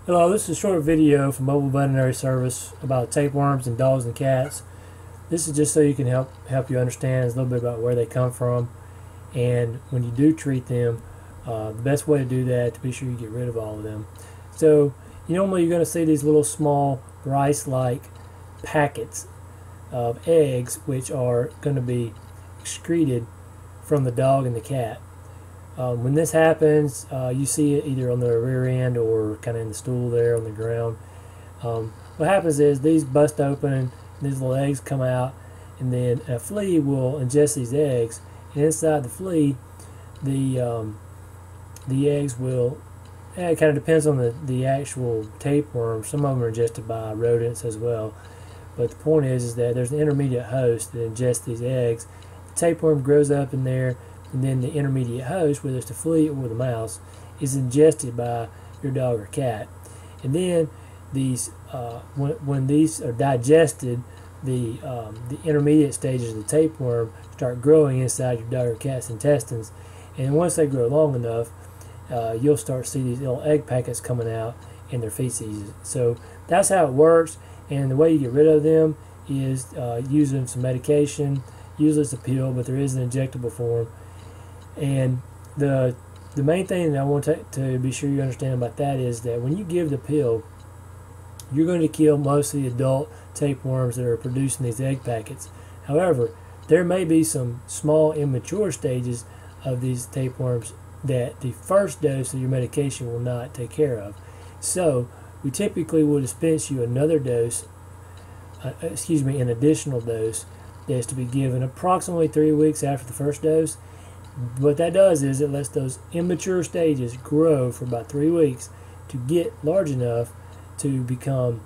Hello, this is a short video from Mobile Veterinary Service about tapeworms in dogs and cats. This is just so you can help you understand a little bit about where they come from, and when you do treat them, the best way to do that to be sure you get rid of all of them. So normally you're going to see these little small rice-like packets of eggs which are going to be excreted from the dog and the cat. When this happens, you see it either on the rear end or kind of in the stool there on the ground. What happens is these bust open and these little eggs come out, and then a flea will ingest these eggs, and inside the flea the eggs will, it kind of depends on the actual tapeworm. Some of them are ingested by rodents as well, but the point is that there's an intermediate host that ingests these eggs. The tapeworm grows up in there, and then the intermediate host, whether it's the flea or the mouse, is ingested by your dog or cat. And then these, when these are digested, the intermediate stages of the tapeworm start growing inside your dog or cat's intestines. And once they grow long enough, you'll start to see these little egg packets coming out in their feces. So that's how it works. And the way you get rid of them is using some medication. Usually it's a pill, but there is an injectable form. And the main thing that I want to be sure you understand about that is that when you give the pill, you're going to kill most of the adult tapeworms that are producing these egg packets. However, there may be some small immature stages of these tapeworms that the first dose of your medication will not take care of. So we typically will dispense you another dose, an additional dose that is to be given approximately 3 weeks after the first dose. What that does is it lets those immature stages grow for about 3 weeks to get large enough to become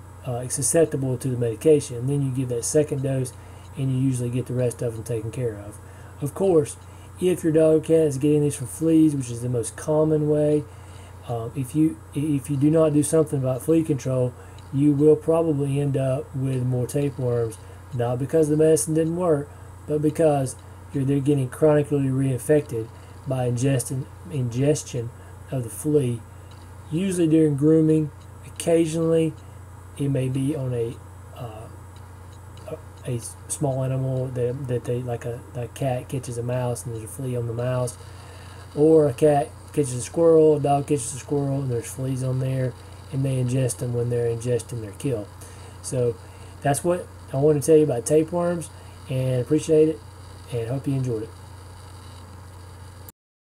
susceptible to the medication. And then you give that second dose, and you usually get the rest of them taken care of. Of course, if your dog or cat is getting these from fleas, which is the most common way, if you do not do something about flea control, you will probably end up with more tapeworms, not because the medicine didn't work, but because they're getting chronically reinfected by ingestion of the flea, usually during grooming. Occasionally it may be on a small animal that they, like a cat catches a mouse and there's a flea on the mouse, or a cat catches a squirrel, a dog catches a squirrel and there's fleas on there, and they ingest them when they're ingesting their kill. So that's what I want to tell you about tapeworms, and appreciate it, and hope you enjoyed it.